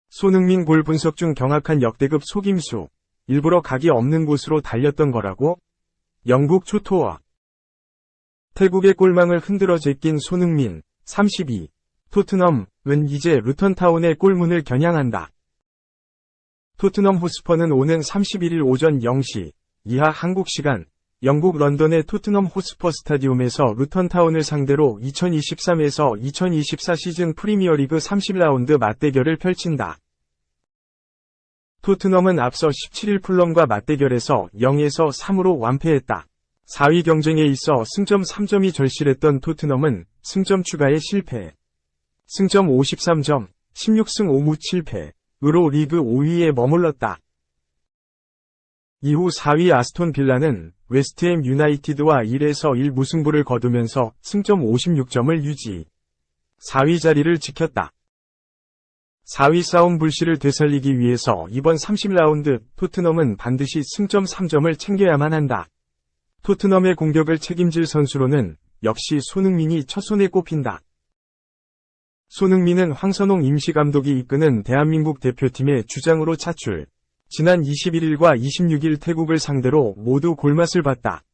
손흥민 골 분석 중 경악한 역대급 속임수. 일부러 각이 없는 곳으로 달렸던 거라고? 영국 초토화. 태국의 골망을 흔들어 제낀 손흥민, 32. 토트넘은 이제 루턴타운의 골문을 겨냥한다. 토트넘 호스퍼는 오는 31일 오전 0시 이하 한국 시간 영국 런던의 토트넘 호스퍼 스타디움에서 루턴타운을 상대로 2023에서 2024 시즌 프리미어리그 30라운드 맞대결을 펼친다. 토트넘은 앞서 17일 풀럼과 맞대결에서 0에서 3으로 완패했다. 4위 경쟁에 있어 승점 3점이 절실했던 토트넘은 승점 추가에 실패. 승점 53점, 16승 5무 7패으로 리그 5위에 머물렀다. 이후 4위 아스톤 빌라는 웨스트햄 유나이티드와 1에서 1 무승부를 거두면서 승점 56점을 유지. 4위 자리를 지켰다. 4위 싸움 불씨를 되살리기 위해서 이번 30라운드 토트넘은 반드시 승점 3점을 챙겨야만 한다. 토트넘의 공격을 책임질 선수로는 역시 손흥민이 첫손에 꼽힌다. 손흥민은 황선홍 임시감독이 이끄는 대한민국 대표팀의 주장으로 차출. 지난 21일과 26일 태국을 상대로 모두 골맛을 봤다.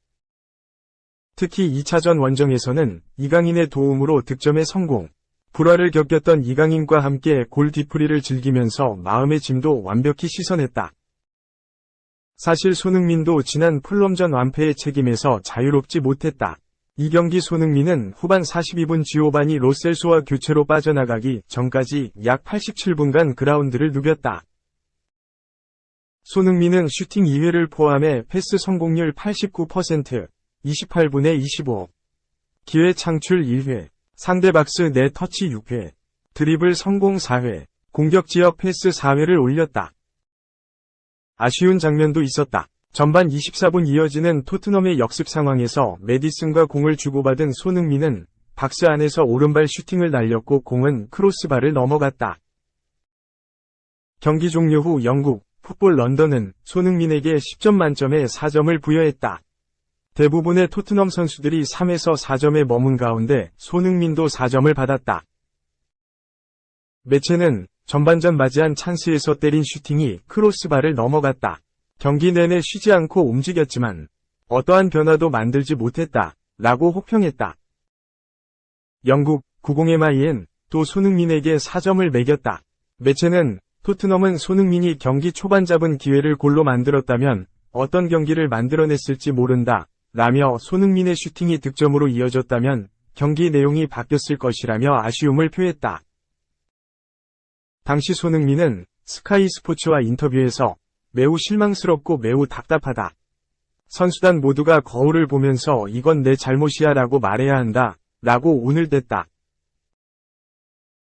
특히 2차전 원정에서는 이강인의 도움으로 득점에 성공. 불화를 겪었던 이강인과 함께 골 뒤풀이를 즐기면서 마음의 짐도 완벽히 씻어냈다. 사실 손흥민도 지난 풀럼전 완패의 책임에서 자유롭지 못했다. 이 경기 손흥민은 후반 42분 지오바니 로셀소와 교체로 빠져나가기 전까지 약 87분간 그라운드를 누볐다. 손흥민은 슈팅 2회를 포함해 패스 성공률 89%, 28분에 25, 기회 창출 1회, 상대 박스 내 터치 6회, 드리블 성공 4회, 공격 지역 패스 4회를 올렸다. 아쉬운 장면도 있었다. 전반 24분 이어지는 토트넘의 역습 상황에서 메디슨과 공을 주고받은 손흥민은 박스 안에서 오른발 슈팅을 날렸고 공은 크로스바를 넘어갔다. 경기 종료 후 영국 풋볼 런던은 손흥민에게 10점 만점에 4점을 부여했다. 대부분의 토트넘 선수들이 3에서 4점에 머문 가운데 손흥민도 4점을 받았다. 매체는 전반전 맞이한 찬스에서 때린 슈팅이 크로스바를 넘어갔다. 경기 내내 쉬지 않고 움직였지만 어떠한 변화도 만들지 못했다. 라고 혹평했다. 영국 90MIN 또 손흥민에게 4점을 매겼다. 매체는 토트넘은 손흥민이 경기 초반 잡은 기회를 골로 만들었다면 어떤 경기를 만들어냈을지 모른다. 라며 손흥민의 슈팅이 득점으로 이어졌다면 경기 내용이 바뀌었을 것이라며 아쉬움을 표했다. 당시 손흥민은 스카이 스포츠와 인터뷰에서 매우 실망스럽고 매우 답답하다. 선수단 모두가 거울을 보면서 이건 내 잘못이야 라고 말해야 한다. 라고 운을 댔다.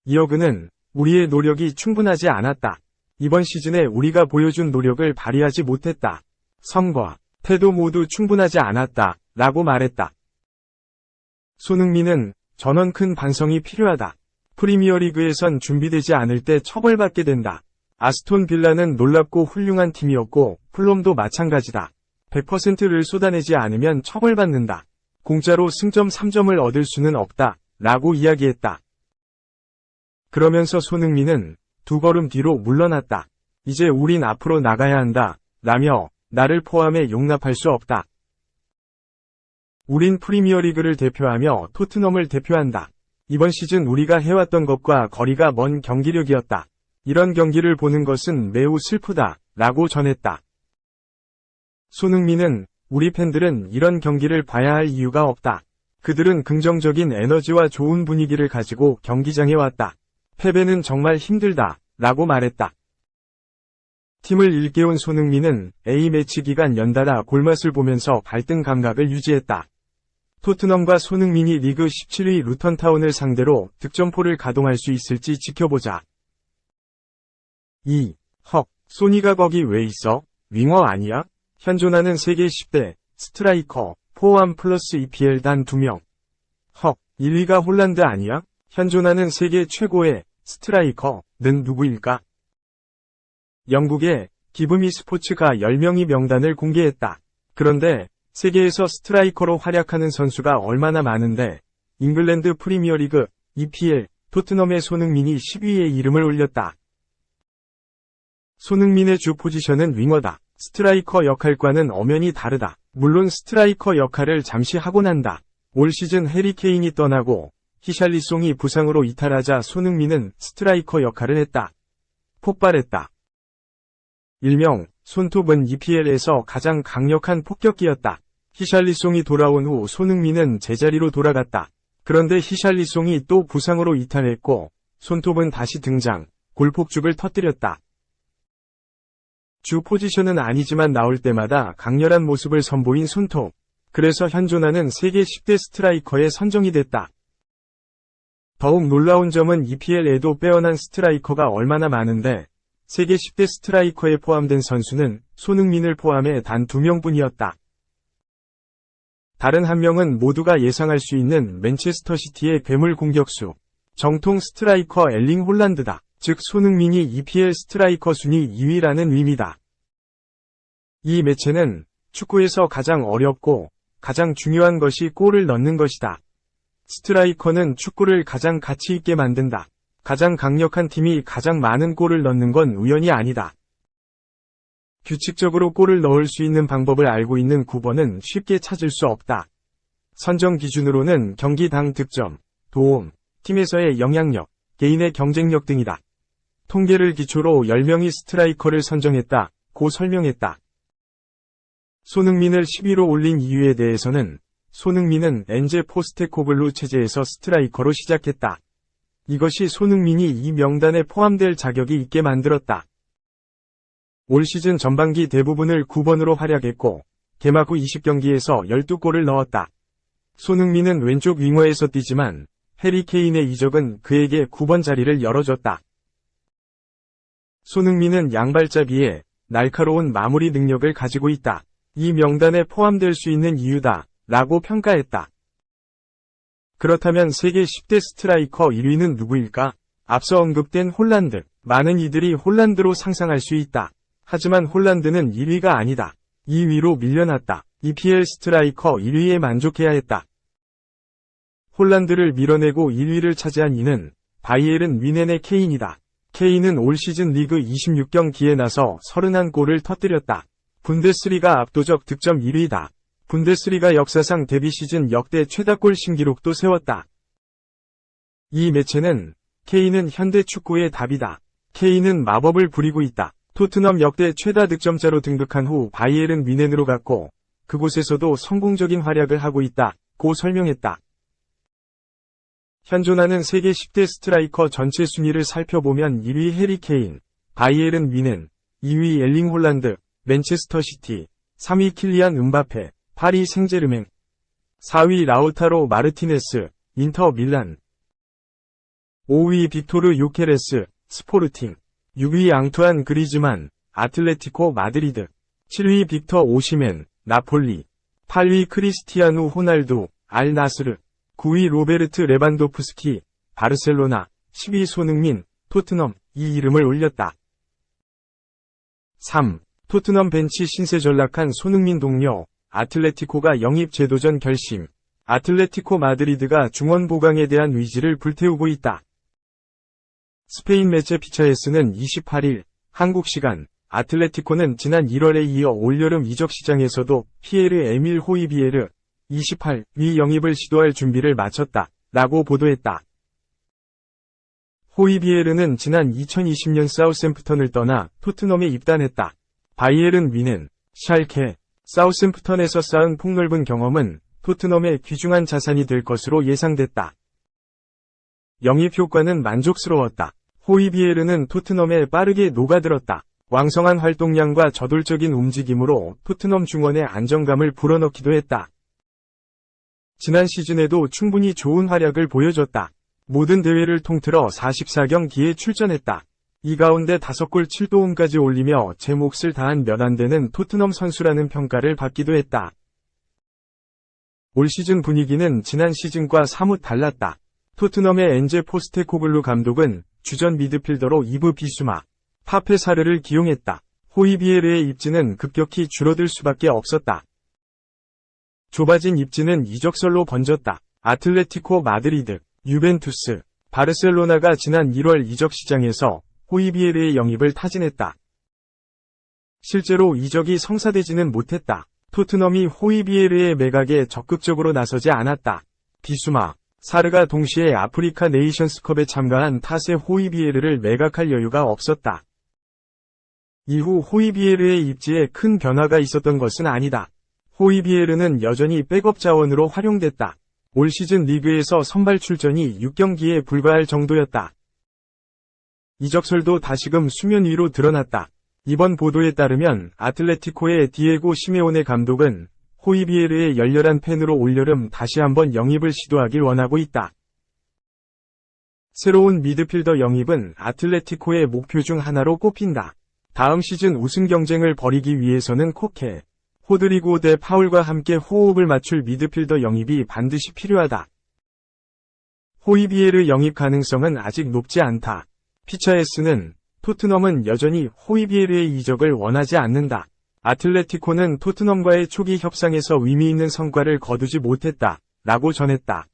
이어 그는 우리의 노력이 충분하지 않았다. 이번 시즌에 우리가 보여준 노력을 발휘하지 못했다. 성과, 태도 모두 충분하지 않았다. 라고 말했다. 손흥민은 전원 큰 반성이 필요하다. 프리미어리그에선 준비되지 않을 때 처벌받게 된다. 아스톤 빌라는 놀랍고 훌륭한 팀이었고 풀럼도 마찬가지다. 100%를 쏟아내지 않으면 처벌받는다. 공짜로 승점 3점을 얻을 수는 없다. 라고 이야기했다. 그러면서 손흥민은 두 걸음 뒤로 물러났다. 이제 우린 앞으로 나가야 한다. 라며 나를 포함해 용납할 수 없다. 우린 프리미어리그를 대표하며 토트넘을 대표한다. 이번 시즌 우리가 해왔던 것과 거리가 먼 경기력이었다. 이런 경기를 보는 것은 매우 슬프다. 라고 전했다. 손흥민은 우리 팬들은 이런 경기를 봐야 할 이유가 없다. 그들은 긍정적인 에너지와 좋은 분위기를 가지고 경기장에 왔다. 패배는 정말 힘들다. 라고 말했다. 팀을 일깨운 손흥민은 A매치 기간 연달아 골맛을 보면서 발등 감각을 유지했다. 토트넘과 손흥민이 리그 17위 루턴타운을 상대로 득점포를 가동할 수 있을지 지켜보자. 2. 소니가 거기 왜 있어? 윙어 아니야? 현존하는 세계 10대 스트라이커 포함 플러스 EPL 단 2명. 1위가 홀란드 아니야? 현존하는 세계 최고의 스트라이커는 누구일까? 영국의 기브미 스포츠가 10명이 명단을 공개했다. 그런데 세계에서 스트라이커로 활약하는 선수가 얼마나 많은데 잉글랜드 프리미어리그 EPL 토트넘의 손흥민이 10위에 이름을 올렸다. 손흥민의 주 포지션은 윙어다. 스트라이커 역할과는 엄연히 다르다. 물론 스트라이커 역할을 잠시 하고 난다. 올 시즌 해리 케인이 떠나고 히샬리송이 부상으로 이탈하자 손흥민은 스트라이커 역할을 했다. 폭발했다. 일명 손톱은 EPL에서 가장 강력한 폭격기였다. 히샬리송이 돌아온 후 손흥민은 제자리로 돌아갔다. 그런데 히샬리송이 또 부상으로 이탈했고 손톱은 다시 등장, 골폭죽을 터뜨렸다. 주 포지션은 아니지만 나올 때마다 강렬한 모습을 선보인 손톱. 그래서 현존하는 세계 10대 스트라이커에 선정이 됐다. 더욱 놀라운 점은 EPL에도 빼어난 스트라이커가 얼마나 많은데 세계 10대 스트라이커에 포함된 선수는 손흥민을 포함해 단 2명뿐이었다. 다른 한 명은 모두가 예상할 수 있는 맨체스터 시티의 괴물 공격수, 정통 스트라이커 엘링 홀란드다. 즉 손흥민이 EPL 스트라이커 순위 2위라는 의미다. 이 매체는 축구에서 가장 어렵고 가장 중요한 것이 골을 넣는 것이다. 스트라이커는 축구를 가장 가치 있게 만든다. 가장 강력한 팀이 가장 많은 골을 넣는 건 우연이 아니다. 규칙적으로 골을 넣을 수 있는 방법을 알고 있는 9번은 쉽게 찾을 수 없다. 선정 기준으로는 경기당 득점, 도움, 팀에서의 영향력, 개인의 경쟁력 등이다. 통계를 기초로 10명이 스트라이커를 선정했다. 고 설명했다. 손흥민을 10위로 올린 이유에 대해서는 손흥민은 엔제 포스테코글루 체제에서 스트라이커로 시작했다. 이것이 손흥민이 이 명단에 포함될 자격이 있게 만들었다. 올 시즌 전반기 대부분을 9번으로 활약했고 개막 후 20경기에서 12골을 넣었다. 손흥민은 왼쪽 윙어에서 뛰지만 해리 케인의 이적은 그에게 9번 자리를 열어줬다. 손흥민은 양발잡이에 날카로운 마무리 능력을 가지고 있다. 이 명단에 포함될 수 있는 이유다. 라고 평가했다. 그렇다면 세계 10대 스트라이커 1위는 누구일까? 앞서 언급된 홀란드. 많은 이들이 홀란드로 상상할 수 있다. 하지만 홀란드는 1위가 아니다. 2위로 밀려났다. EPL 스트라이커 1위에 만족해야 했다. 홀란드를 밀어내고 1위를 차지한 이는 바이에른 뮌헨의 케인이다. 케인은 올 시즌 리그 26경기에 나서 31골을 터뜨렸다. 분데스리가 압도적 득점 1위다. 분데스리가 역사상 데뷔 시즌 역대 최다골 신기록도 세웠다. 이 매체는 케인은 현대 축구의 답이다. 케인은 마법을 부리고 있다. 토트넘 역대 최다 득점자로 등극한 후 바이에른 뮌헨으로 갔고 그곳에서도 성공적인 활약을 하고 있다. 고 설명했다. 현존하는 세계 10대 스트라이커 전체 순위를 살펴보면 1위 해리 케인, 바이에른 뮌헨, 2위 엘링 홀란드, 맨체스터 시티, 3위 킬리안 음바페, 파리 생제르맹, 4위 라우타로 마르티네스, 인터 밀란, 5위 빅토르 요케레스, 스포르팅, 6위 앙투안 그리즈만, 아틀레티코 마드리드, 7위 빅터 오시멘, 나폴리, 8위 크리스티아누 호날두, 알 나스르, 9위 로베르트 레반도프스키, 바르셀로나, 10위 손흥민, 토트넘, 이 이름을 올렸다. 3. 토트넘 벤치 신세 전락한 손흥민 동료, 아틀레티코가 영입 재도전 결심. 아틀레티코 마드리드가 중원 보강에 대한 의지를 불태우고 있다. 스페인 매체 피처에스는 28일, 한국 시간, 아틀레티코는 지난 1월에 이어 올여름 이적 시장에서도 피에르 에밀 호이비에르, 28위 영입을 시도할 준비를 마쳤다. 라고 보도했다. 호이비에르는 지난 2020년 사우샘프턴을 떠나 토트넘에 입단했다. 바이에른 뮌헨, 샬케, 사우샘프턴에서 쌓은 폭넓은 경험은 토트넘의 귀중한 자산이 될 것으로 예상됐다. 영입 효과는 만족스러웠다. 호이비에르는 토트넘에 빠르게 녹아들었다. 왕성한 활동량과 저돌적인 움직임으로 토트넘 중원의 안정감을 불어넣기도 했다. 지난 시즌에도 충분히 좋은 활약을 보여줬다. 모든 대회를 통틀어 44경기에 출전했다. 이 가운데 5골 7도움까지 올리며 제 몫을 다한 몇 안 되는 토트넘 선수라는 평가를 받기도 했다. 올 시즌 분위기는 지난 시즌과 사뭇 달랐다. 토트넘의 엔제 포스테코글루 감독은 주전 미드필더로 이브 비수마, 파페 사르를 기용했다. 호이비에르의 입지는 급격히 줄어들 수밖에 없었다. 좁아진 입지는 이적설로 번졌다. 아틀레티코 마드리드, 유벤투스, 바르셀로나가 지난 1월 이적 시장에서 호이비에르의 영입을 타진했다. 실제로 이적이 성사되지는 못했다. 토트넘이 호이비에르의 매각에 적극적으로 나서지 않았다. 비수마, 사르가 동시에 아프리카 네이션스컵에 참가한 탓에 호이비에르를 매각할 여유가 없었다. 이후 호이비에르의 입지에 큰 변화가 있었던 것은 아니다. 호이비에르는 여전히 백업 자원으로 활용됐다. 올 시즌 리그에서 선발 출전이 6경기에 불과할 정도였다. 이적설도 다시금 수면 위로 드러났다. 이번 보도에 따르면 아틀레티코의 디에고 시메오네 감독은 호이비에르의 열렬한 팬으로 올여름 다시 한번 영입을 시도하길 원하고 있다. 새로운 미드필더 영입은 아틀레티코의 목표 중 하나로 꼽힌다. 다음 시즌 우승 경쟁을 벌이기 위해서는 코케, 호드리고 대 파울과 함께 호흡을 맞출 미드필더 영입이 반드시 필요하다. 호이비에르 영입 가능성은 아직 높지 않다. 피차에스는 토트넘은 여전히 호이비에르의 이적을 원하지 않는다. 아틀레티코는 토트넘과의 초기 협상에서 의미 있는 성과를 거두지 못했다. 라고 전했다.